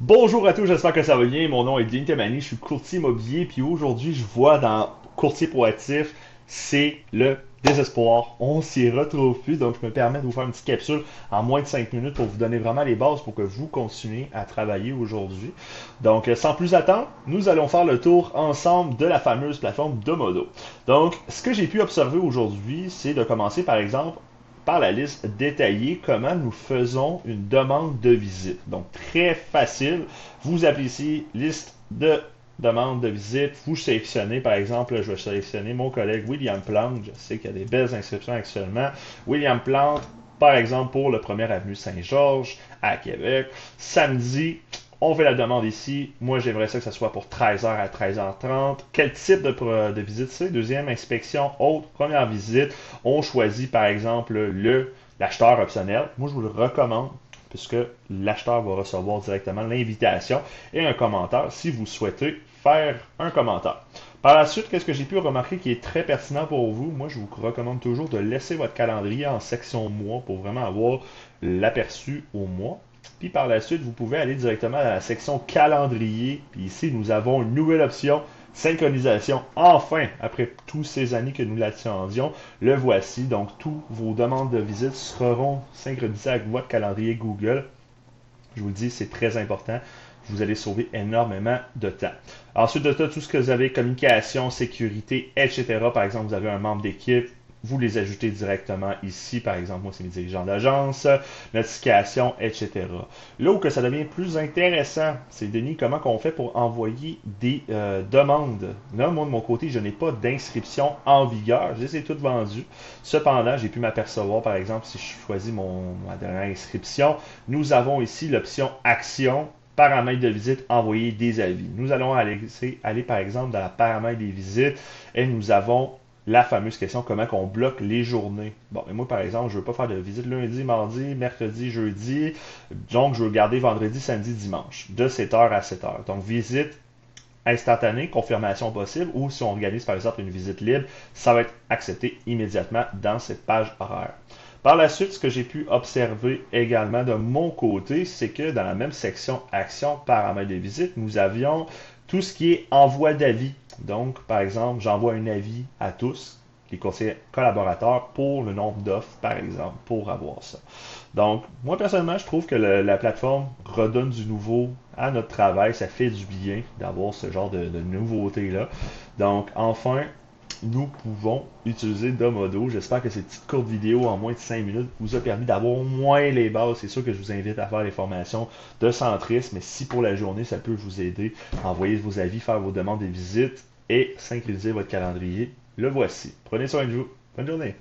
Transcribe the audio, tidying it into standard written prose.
Bonjour à tous, j'espère que ça va bien. Mon nom est Dean Temani, je suis courtier immobilier, puis aujourd'hui, je vois dans courtier proactif, c'est le désespoir. On s'y retrouve plus, donc je me permets de vous faire une petite capsule en moins de 5 minutes pour vous donner vraiment les bases pour que vous continuez à travailler aujourd'hui. Donc, sans plus attendre, nous allons faire le tour ensemble de la fameuse plateforme Domodo. Donc, ce que j'ai pu observer aujourd'hui, c'est de commencer par exemple par la liste détaillée comment nous faisons une demande de visite. Donc, très facile. Vous appelez ici liste de demande de visite. Vous sélectionnez, par exemple, je vais sélectionner mon collègue William Plante. Je sais qu'il y a des belles inscriptions actuellement. William Plante, par exemple, pour le 1er avenue Saint-Georges à Québec. Samedi, on fait la demande ici. Moi, j'aimerais ça que ce soit pour 13h à 13h30. Quel type de visite c'est? Deuxième inspection, autre. Première visite, on choisit par exemple l'acheteur optionnel. Moi, je vous le recommande puisque l'acheteur va recevoir directement l'invitation et un commentaire si vous souhaitez faire un commentaire. Par la suite, qu'est-ce que j'ai pu remarquer qui est très pertinent pour vous? Moi, je vous recommande toujours de laisser votre calendrier en section mois pour vraiment avoir l'aperçu au mois. Puis par la suite, vous pouvez aller directement à la section calendrier. Puis ici, nous avons une nouvelle option, synchronisation. Enfin, après toutes ces années que nous l'attendions, le voici. Donc, tous vos demandes de visite seront synchronisées avec votre calendrier Google. Je vous le dis, c'est très important. Vous allez sauver énormément de temps. Ensuite de ça, tout ce que vous avez, communication, sécurité, etc. Par exemple, vous avez un membre d'équipe, vous les ajoutez directement ici. Par exemple, moi, c'est mes dirigeants d'agence, notification, etc. Là où que ça devient plus intéressant, c'est Denis, comment qu'on fait pour envoyer des demandes. Là, moi, de mon côté, je n'ai pas d'inscription en vigueur. Je les ai toutes vendues. Cependant, j'ai pu m'apercevoir, par exemple, si je choisis ma dernière inscription, nous avons ici l'option action, paramètres de visite, envoyer des avis. Nous allons aller par exemple dans la paramètre des visites et nous avons la fameuse question comment on bloque les journées. Bon, mais moi par exemple, je ne veux pas faire de visite lundi, mardi, mercredi, jeudi. Donc, je veux garder vendredi, samedi, dimanche, de 7h à 7h. Donc, visite instantanée, confirmation possible, ou si on organise par exemple une visite libre, ça va être accepté immédiatement dans cette page horaire. Par la suite, ce que j'ai pu observer également de mon côté, c'est que dans la même section Action, paramètres de visite, nous avions tout ce qui est envoi d'avis. Donc, par exemple, j'envoie un avis à tous les conseillers collaborateurs pour le nombre d'offres, par exemple, pour avoir ça. Donc, moi personnellement, je trouve que la plateforme redonne du nouveau à notre travail. Ça fait du bien d'avoir ce genre de nouveauté-là. Donc, enfin, nous pouvons utiliser Domodo. J'espère que cette petite courte vidéo en moins de 5 minutes vous a permis d'avoir au moins les bases. C'est sûr que je vous invite à faire les formations de centrisme, mais si pour la journée, ça peut vous aider, envoyer vos avis, faire vos demandes de visite et synchroniser votre calendrier. Le voici. Prenez soin de vous. Bonne journée.